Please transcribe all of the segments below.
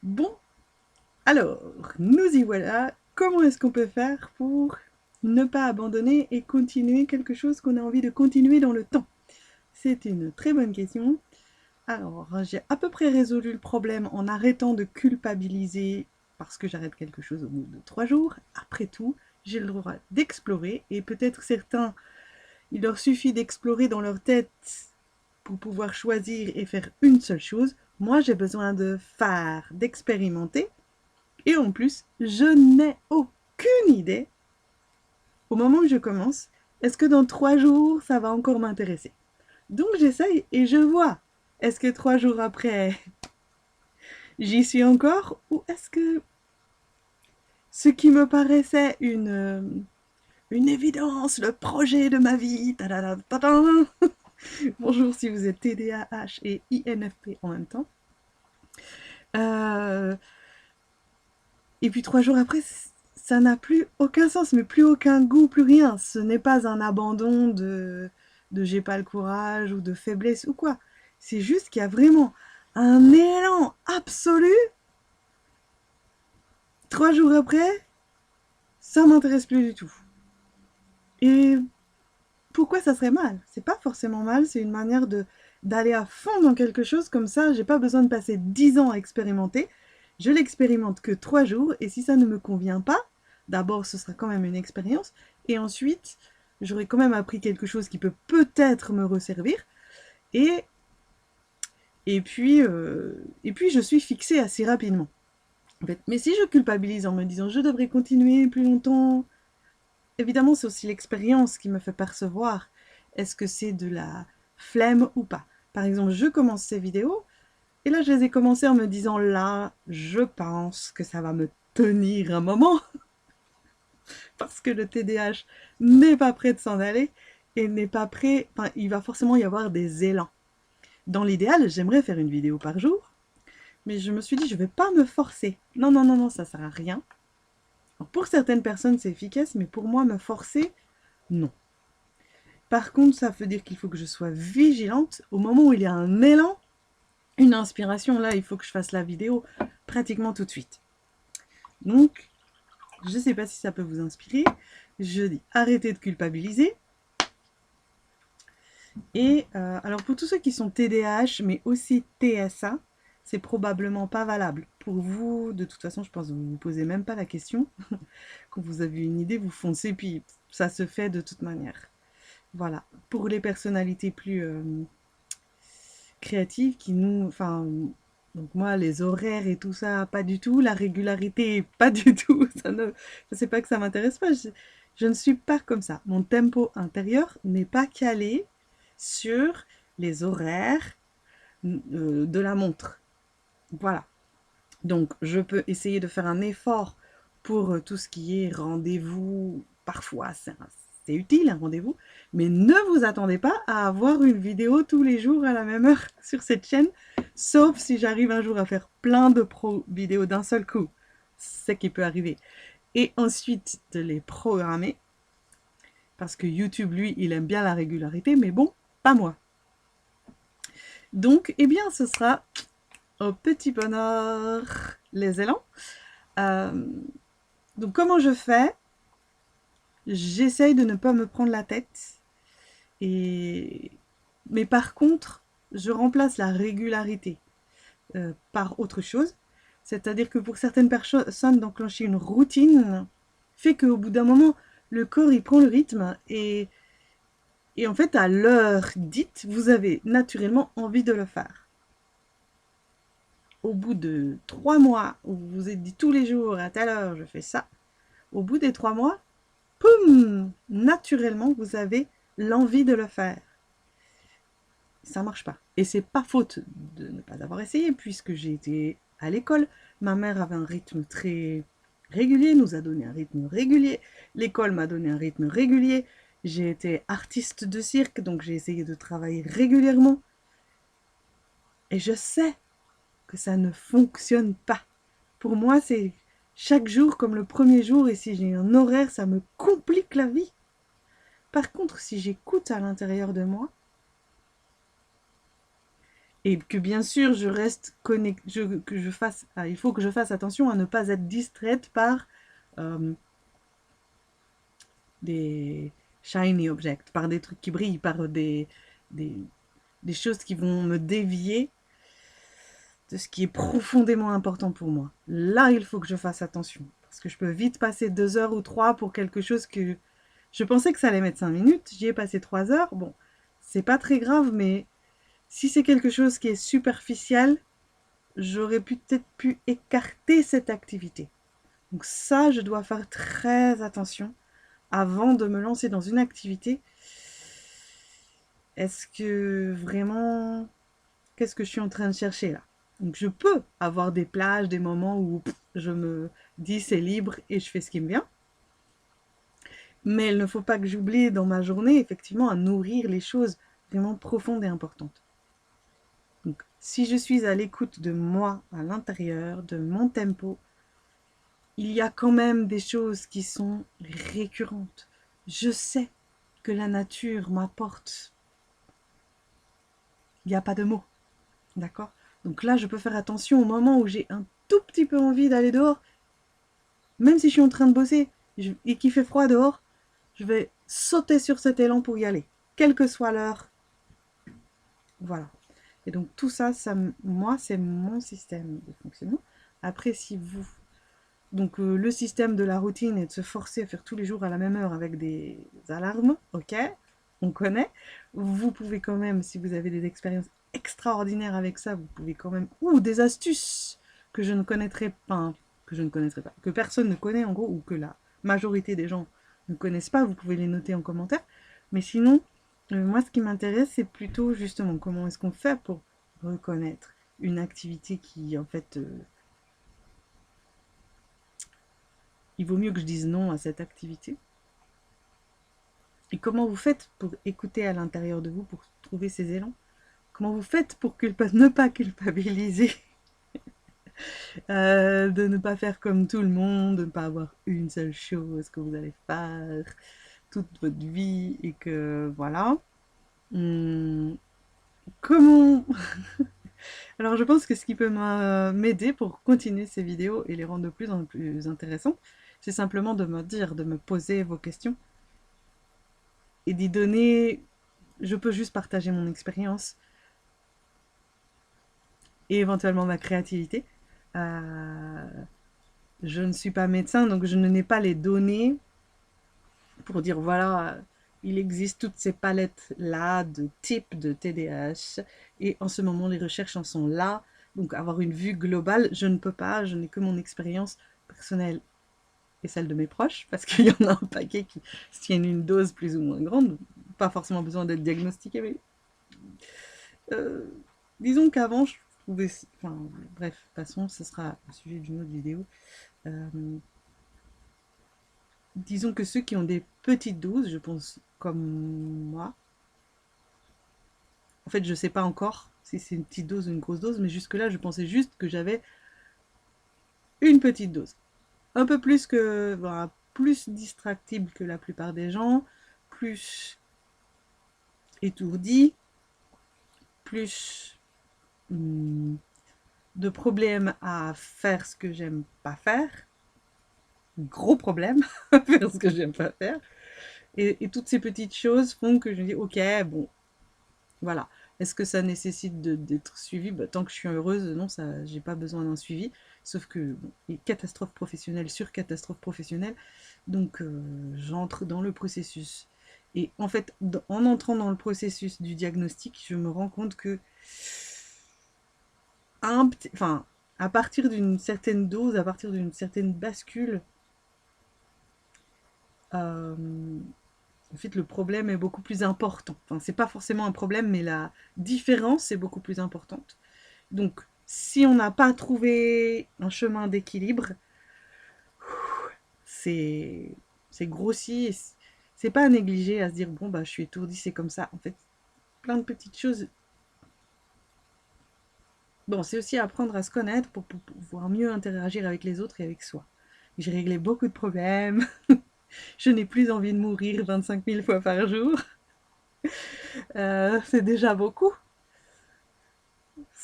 Bon, alors, nous y voilà. Comment est-ce qu'on peut faire pour ne pas abandonner et continuer quelque chose qu'on a envie de continuer dans le temps? C'est une très bonne question. Alors, j'ai à peu près résolu le problème en arrêtant de culpabiliser parce que j'arrête quelque chose au bout de 3 jours. Après tout, j'ai le droit d'explorer et peut-être certains, il leur suffit d'explorer dans leur tête pour pouvoir choisir et faire une seule chose. Moi, j'ai besoin de faire, d'expérimenter. Et en plus, je n'ai aucune idée, au moment où je commence, est-ce que dans 3 jours, ça va encore m'intéresser. Donc j'essaye et je vois. Est-ce que 3 jours après, j'y suis encore? Ou est-ce que ce qui me paraissait une évidence, le projet de ma vie, bonjour si vous êtes TDAH et INFP en même temps. Euh, et puis 3 jours après, ça n'a plus aucun sens, mais plus aucun goût, plus rien. Ce n'est pas un abandon de j'ai pas le courage ou de faiblesse ou quoi. C'est juste qu'il y a vraiment un élan absolu. 3 jours après, ça m'intéresse plus du tout. Et pourquoi ça serait mal? C'est pas forcément mal, c'est une manière de d'aller à fond dans quelque chose comme ça. J'ai pas besoin de passer 10 ans à expérimenter. Je l'expérimente que 3 jours et si ça ne me convient pas, d'abord ce sera quand même une expérience et ensuite j'aurai quand même appris quelque chose qui peut peut-être me resservir et et puis je suis fixée assez rapidement. En fait, mais si je culpabilise en me disant je devrais continuer plus longtemps, évidemment, c'est aussi l'expérience qui me fait percevoir est-ce que c'est de la flemme ou pas. Par exemple, je commence ces vidéos et là, je les ai commencées en me disant là, je pense que ça va me tenir un moment parce que le TDAH n'est pas prêt de s'en aller et n'est pas prêt. Enfin, il va forcément y avoir des élans. Dans l'idéal, j'aimerais faire une vidéo par jour, mais je me suis dit, je ne vais pas me forcer. Non, non, non, non, ça sert à rien. Alors, pour certaines personnes, c'est efficace, mais pour moi, me forcer, non. Par contre, ça veut dire qu'il faut que je sois vigilante au moment où il y a un élan, une inspiration. Là, il faut que je fasse la vidéo pratiquement tout de suite. Donc, je ne sais pas si ça peut vous inspirer. Je dis arrêtez de culpabiliser. Et alors pour tous ceux qui sont TDAH, mais aussi TSA, c'est probablement pas valable. Pour vous, de toute façon, je pense que vous ne vous posez même pas la question. Quand vous avez une idée, vous foncez, puis ça se fait de toute manière. Voilà. Pour les personnalités plus créatives qui nous... Enfin, donc moi, les horaires et tout ça, pas du tout. La régularité, pas du tout. Ça ne, je sais pas que ça m'intéresse pas. Je ne suis pas comme ça. Mon tempo intérieur n'est pas calé sur les horaires de la montre. Voilà. Donc, je peux essayer de faire un effort pour tout ce qui est rendez-vous. Parfois, c'est utile un rendez-vous, mais ne vous attendez pas à avoir une vidéo tous les jours à la même heure sur cette chaîne, sauf si j'arrive un jour à faire plein de vidéos d'un seul coup, c'est ce qui peut arriver. Et ensuite de les programmer, parce que YouTube, lui, il aime bien la régularité, mais bon, pas moi. Donc, eh bien, ce sera au petit bonheur les élans. Euh, donc, comment je fais? J'essaye de ne pas me prendre la tête. Et... Mais par contre, je remplace la régularité par autre chose. C'est-à-dire que pour certaines personnes, d'enclencher une routine fait qu'au bout d'un moment, le corps il prend le rythme et en fait, à l'heure dite, vous avez naturellement envie de le faire. Au bout de 3 mois où vous vous êtes dit tous les jours à telle heure je fais ça, au bout des 3 mois, poum, naturellement vous avez l'envie de le faire. Ça marche pas. Et c'est pas faute de ne pas avoir essayé puisque j'ai été à l'école. Ma mère avait un rythme très régulier, nous a donné un rythme régulier. L'école m'a donné un rythme régulier. J'ai été artiste de cirque, donc j'ai essayé de travailler régulièrement. Et je sais que ça ne fonctionne pas. Pour moi, c'est chaque jour comme le premier jour, et si j'ai un horaire, ça me complique la vie. Par contre, si j'écoute à l'intérieur de moi, Et que bien sûr, je reste connectée, que je fasse, il faut que je fasse attention à ne pas être distraite par euh, des shiny objects, par des trucs qui brillent, par des, des choses qui vont me dévier de ce qui est profondément important pour moi. Là, il faut que je fasse attention. Parce que je peux vite passer 2 heures ou 3 pour quelque chose que je pensais que ça allait mettre 5 minutes. J'y ai passé 3 heures. Bon, c'est pas très grave, mais si c'est quelque chose qui est superficiel, j'aurais peut-être pu écarter cette activité. Donc ça, je dois faire très attention avant de me lancer dans une activité. Est-ce que vraiment, qu'est-ce que je suis en train de chercher là? Donc je peux avoir des plages, des moments où je me dis c'est libre et je fais ce qui me vient. Mais il ne faut pas que j'oublie dans ma journée, effectivement, à nourrir les choses vraiment profondes et importantes. Donc si je suis à l'écoute de moi à l'intérieur, de mon tempo, il y a quand même des choses qui sont récurrentes. Je sais que la nature m'apporte. Il n'y a pas de mots. D'accord? Donc là, je peux faire attention au moment où j'ai un tout petit peu envie d'aller dehors. Même si je suis en train de bosser et qu'il fait froid dehors, je vais sauter sur cet élan pour y aller. Quelle que soit l'heure. Voilà. Et donc tout ça, moi, c'est mon système de fonctionnement. Après, si vous... Donc le système de la routine est de se forcer à faire tous les jours à la même heure avec des alarmes, ok, on connaît. Vous pouvez quand même, si vous avez des expériences extraordinaires avec ça, vous pouvez quand même... Ou des astuces que je ne connaîtrais pas, que personne ne connaît en gros, ou que la majorité des gens ne connaissent pas, vous pouvez les noter en commentaire. Mais sinon, moi ce qui m'intéresse, c'est plutôt justement comment est-ce qu'on fait pour reconnaître une activité qui en fait... il vaut mieux que je dise non à cette activité. Et comment vous faites pour écouter à l'intérieur de vous, pour trouver ces élans? Comment vous faites pour ne pas culpabiliser, de ne pas faire comme tout le monde, de ne pas avoir une seule chose que vous allez faire toute votre vie et que voilà. Comment... Alors je pense que ce qui peut m'aider pour continuer ces vidéos et les rendre de plus en plus intéressantes, c'est simplement de me dire, de me poser vos questions et d'y donner... Je peux juste partager mon expérience et éventuellement ma créativité. Euh, je ne suis pas médecin, donc je n'ai pas les données pour dire voilà, il existe toutes ces palettes-là de types de TDAH, et en ce moment les recherches en sont là, donc avoir une vue globale, je ne peux pas, je n'ai que mon expérience personnelle et celle de mes proches, parce qu'il y en a un paquet qui tiennent une dose plus ou moins grande, pas forcément besoin d'être diagnostiqué, mais euh, disons qu'avant je trouvais, enfin bref, passons, ce sera le sujet d'une autre vidéo. Euh, disons que ceux qui ont des petites doses, je pense comme moi, en fait je sais pas encore si c'est une petite dose ou une grosse dose, mais jusque là je pensais juste que j'avais une petite dose. Un peu plus que, voilà, plus distractible que la plupart des gens, plus étourdi, plus de problèmes à faire ce que j'aime pas faire, gros problème à faire ce que j'aime pas faire. Et toutes ces petites choses font que je me dis, ok, bon, voilà. Est-ce que ça nécessite d'être suivi? Bah, tant que je suis heureuse, non, ça, j'ai pas besoin d'un suivi. Sauf que bon, il y a catastrophe professionnelle sur catastrophe professionnelle, donc j'entre dans le processus. Et en fait, en entrant dans le processus du diagnostic, je me rends compte que enfin, à partir d'une certaine dose, à partir d'une certaine bascule, euh, en fait, le problème est beaucoup plus important. Enfin, c'est pas forcément un problème, mais la différence est beaucoup plus importante. Donc, si on n'a pas trouvé un chemin d'équilibre, c'est grossi. C'est pas à négliger, à se dire bon bah je suis étourdi, c'est comme ça. En fait, plein de petites choses. Bon, c'est aussi apprendre à se connaître pour pouvoir mieux interagir avec les autres et avec soi. J'ai réglé beaucoup de problèmes. Je n'ai plus envie de mourir 25 000 fois par jour. C'est déjà beaucoup.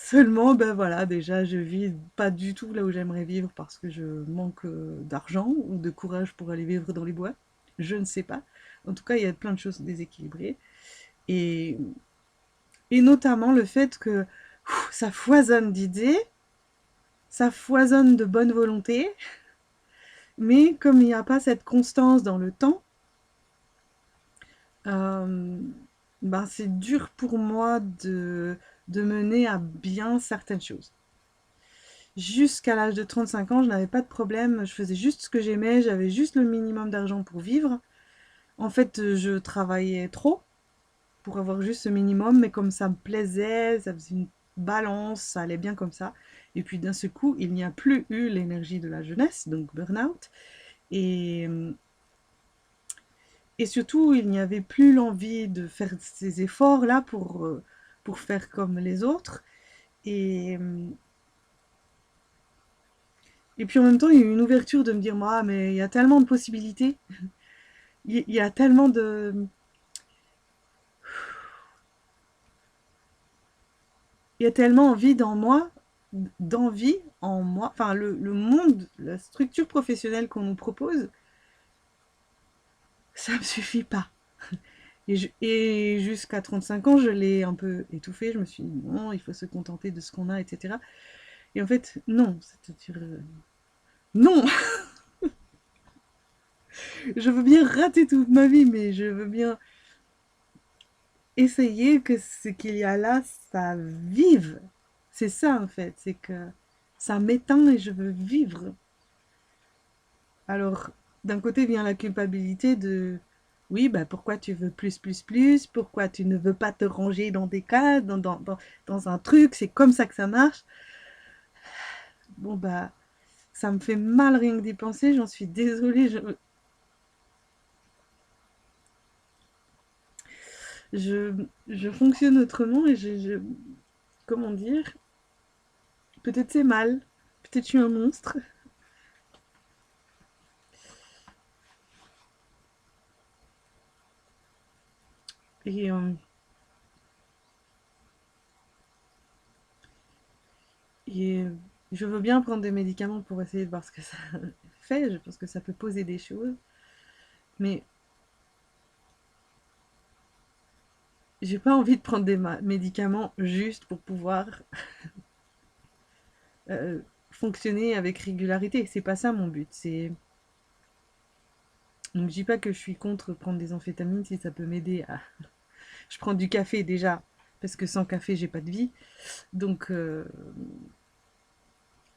Seulement, ben voilà, déjà, je vis pas du tout là où j'aimerais vivre parce que je manque d'argent ou de courage pour aller vivre dans les bois. Je ne sais pas. En tout cas, il y a plein de choses déséquilibrées. Et, et notamment le fait que ça foisonne d'idées, ça foisonne de bonne volonté, mais comme il n'y a pas cette constance dans le temps, euh, ben c'est dur pour moi de mener à bien certaines choses. Jusqu'à l'âge de 35 ans, je n'avais pas de problème, je faisais juste ce que j'aimais, j'avais juste le minimum d'argent pour vivre. En fait, je travaillais trop pour avoir juste ce minimum, mais comme ça me plaisait, ça faisait une balance, ça allait bien comme ça. Et puis d'un seul coup, il n'y a plus eu l'énergie de la jeunesse, donc burn-out. Et, et surtout, il n'y avait plus l'envie de faire ces efforts-là pour faire comme les autres. Et, et puis en même temps, il y a eu une ouverture de me dire, moi, mais il y a tellement de possibilités, il y a tellement de... Il y a tellement envie dans moi, d'envie en moi, enfin le monde, la structure professionnelle qu'on nous propose, ça me suffit pas. Et jusqu'à 35 ans, je l'ai un peu étouffé, je me suis dit non, il faut se contenter de ce qu'on a, etc. Et en fait, non, c'est-à-dire, non, je veux bien rater toute ma vie, mais je veux bien essayer que ce qu'il y a là, ça vive. C'est ça en fait, c'est que ça m'éteint et je veux vivre. Alors, d'un côté vient la culpabilité de oui, bah pourquoi tu veux plus, plus, plus? Pourquoi tu ne veux pas te ranger dans des cases, dans un truc? C'est comme ça que ça marche. Bon, bah, ça me fait mal rien que d'y penser, j'en suis désolée. Je, je fonctionne autrement et comment dire? Peut-être c'est mal, peut-être je suis un monstre. Et, euh, et je veux bien prendre des médicaments pour essayer de voir ce que ça fait. Je pense que ça peut poser des choses. Mais j'ai pas envie de prendre des médicaments juste pour pouvoir euh, fonctionner avec régularité. C'est pas ça mon but. C'est donc je dis pas que je suis contre prendre des amphétamines si ça peut m'aider à. Je prends du café déjà parce que sans café j'ai pas de vie. Donc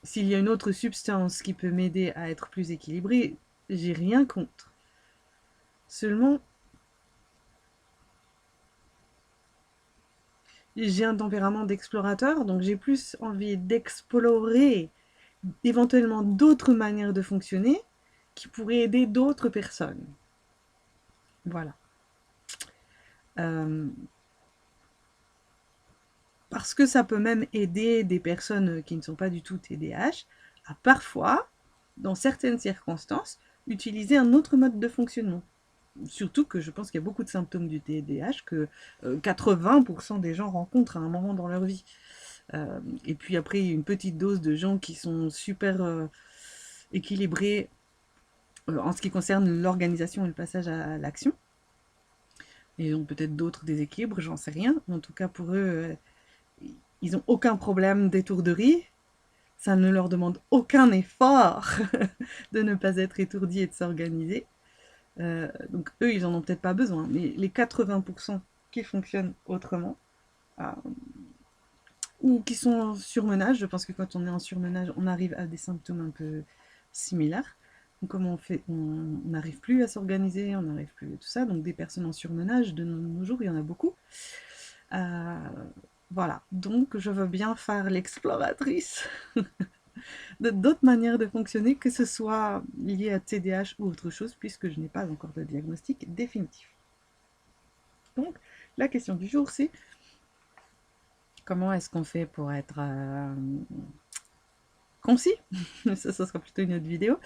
s'il y a une autre substance qui peut m'aider à être plus équilibrée, j'ai rien contre. Seulement j'ai un tempérament d'explorateur, donc j'ai plus envie d'explorer éventuellement d'autres manières de fonctionner qui pourraient aider d'autres personnes. Voilà. Euh, Parce que ça peut même aider des personnes qui ne sont pas du tout TDAH à parfois, dans certaines circonstances, utiliser un autre mode de fonctionnement. Surtout que je pense qu'il y a beaucoup de symptômes du TDAH que 80% des gens rencontrent à un moment dans leur vie. Et puis après, il y a une petite dose de gens qui sont super équilibrés en ce qui concerne l'organisation et le passage à l'action. Ils ont peut-être d'autres déséquilibres, j'en sais rien. En tout cas, pour eux, ils n'ont aucun problème d'étourderie. Ça ne leur demande aucun effort de ne pas être étourdis et de s'organiser. Donc eux, ils n'en ont peut-être pas besoin. Mais les 80% qui fonctionnent autrement, euh, ou qui sont en surmenage, je pense que quand on est en surmenage, on arrive à des symptômes un peu similaires. Donc comment on fait? On n'arrive plus à s'organiser, on n'arrive plus à tout ça. Donc des personnes en surmenage, de nos jours, il y en a beaucoup. Euh, voilà, donc je veux bien faire l'exploratrice de d'autres manières de fonctionner, que ce soit lié à TDAH ou autre chose, puisque je n'ai pas encore de diagnostic définitif. Donc, la question du jour, c'est comment est-ce qu'on fait pour être concis? Ça sera plutôt une autre vidéo.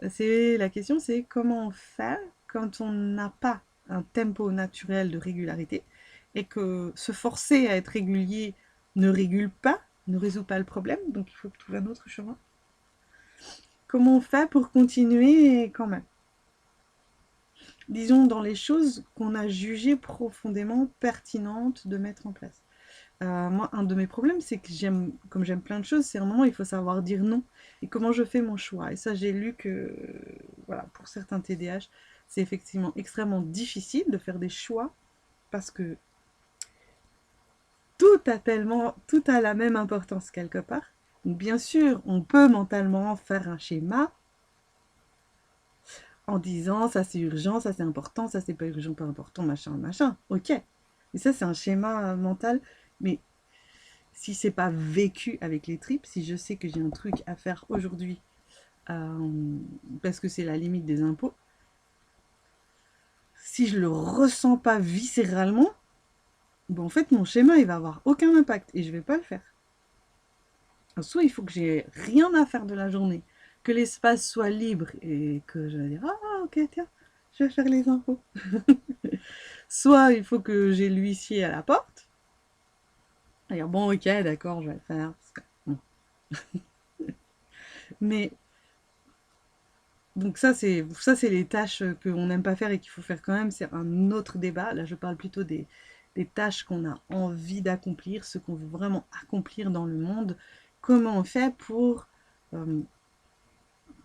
La question, c'est comment on fait quand on n'a pas un tempo naturel de régularité et que se forcer à être régulier ne régule pas, ne résout pas le problème, donc il faut trouver un autre chemin. Comment on fait pour continuer quand même? Disons dans les choses qu'on a jugées profondément pertinentes de mettre en place. Moi, un de mes problèmes, c'est que comme j'aime plein de choses, c'est un moment où il faut savoir dire non. Et comment je fais mon choix. Et ça, j'ai lu que, voilà, pour certains TDAH, c'est effectivement extrêmement difficile de faire des choix parce que tout a la même importance quelque part. Donc, bien sûr, on peut mentalement faire un schéma en disant ça c'est urgent, ça c'est important, ça c'est pas urgent, pas important, machin, machin. Ok. Et ça, c'est un schéma mental. Mais si c'est pas vécu avec les tripes, si je sais que j'ai un truc à faire aujourd'hui parce que c'est la limite des impôts, si je le ressens pas viscéralement, bon, en fait mon schéma il va avoir aucun impact et je vais pas le faire. Alors, soit il faut que j'ai rien à faire de la journée, que l'espace soit libre et que je vais dire ah ok tiens je vais faire les impôts. Soit il faut que j'ai l'huissier à la porte. Et dire bon ok d'accord je vais le faire. Bon. Mais donc ça c'est les tâches qu'on n'aime pas faire et qu'il faut faire quand même, c'est un autre débat. Là je parle plutôt des tâches qu'on a envie d'accomplir, ce qu'on veut vraiment accomplir dans le monde. Comment on fait pour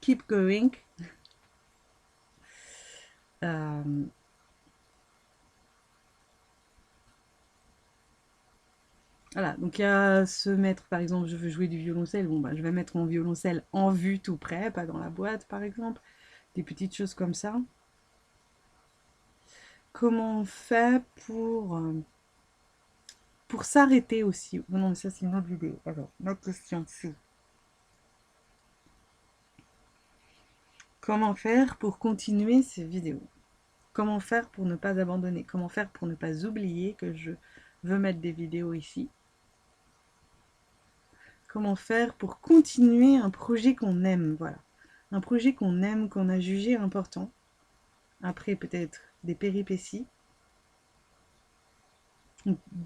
keep going euh, voilà, donc il y a se mettre, par exemple, je veux jouer du violoncelle, bon bah je vais mettre mon violoncelle en vue tout près, pas dans la boîte par exemple, des petites choses comme ça. Comment on fait pour s'arrêter aussi? Oh non, mais ça, c'est une autre vidéo. Alors, ma question, c'est comment faire pour continuer ces vidéos? Comment faire pour ne pas abandonner? Comment faire pour ne pas oublier que je veux mettre des vidéos ici? Comment faire pour continuer un projet qu'on aime? Voilà. Un projet qu'on aime, qu'on a jugé important. Après, peut-être des péripéties.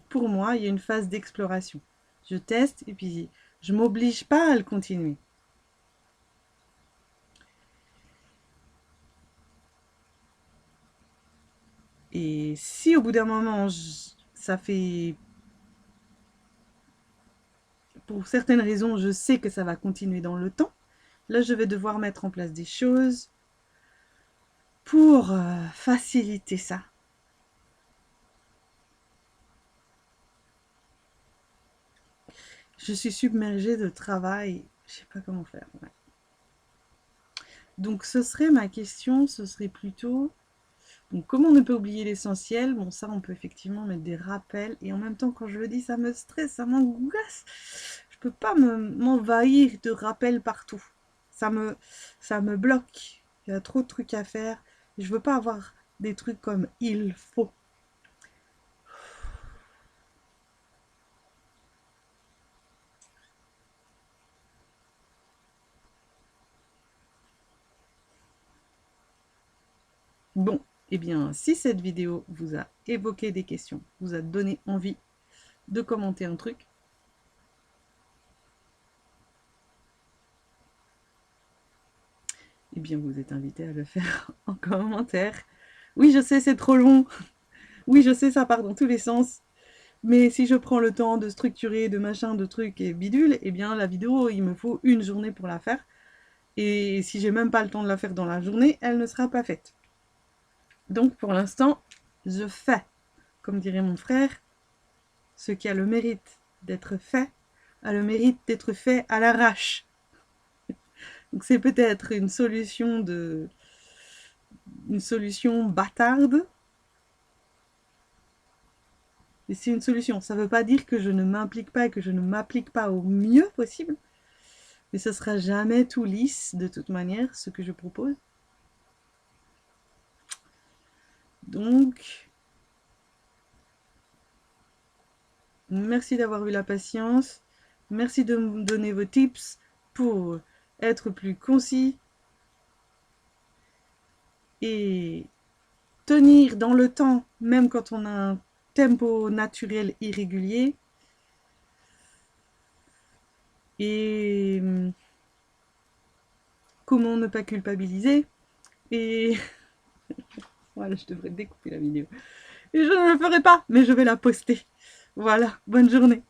Pour moi, il y a une phase d'exploration. Je teste et puis je m'oblige pas à le continuer. Et si au bout d'un moment, ça fait... Pour certaines raisons, je sais que ça va continuer dans le temps, là, je vais devoir mettre en place des choses pour faciliter ça. Je suis submergée de travail, je sais pas comment faire. Ouais. Donc ce serait ma question, ce serait plutôt... Donc comment ne pas oublier l'essentiel? Bon, ça, on peut effectivement mettre des rappels. Et en même temps, quand je le dis, ça me stresse, ça m'angoisse. Je peux pas m'envahir de rappels partout. Ça me, ça me bloque. Il y a trop de trucs à faire. Je veux pas avoir des trucs comme il faut. Bon, eh bien, si cette vidéo vous a évoqué des questions, vous a donné envie de commenter un truc, eh bien, vous êtes invité à le faire en commentaire. Oui, je sais, c'est trop long. Oui, je sais, ça part dans tous les sens. Mais si je prends le temps de structurer, de machin, de trucs et bidule, eh bien, la vidéo, il me faut une journée pour la faire. Et si j'ai même pas le temps de la faire dans la journée, elle ne sera pas faite. Donc, pour l'instant, je fais. Comme dirait mon frère, ce qui a le mérite d'être fait a le mérite d'être fait à l'arrache. Donc c'est peut-être une solution bâtarde, mais c'est une solution. Ça ne veut pas dire que je ne m'implique pas et que je ne m'applique pas au mieux possible, mais ce sera jamais tout lisse de toute manière ce que je propose. Donc, merci d'avoir eu la patience. Merci de me donner vos tips pour être plus concis et tenir dans le temps, même quand on a un tempo naturel irrégulier. Et comment ne pas culpabiliser. Et voilà, je devrais découper la vidéo. Et je ne le ferai pas, mais je vais la poster. Voilà, bonne journée.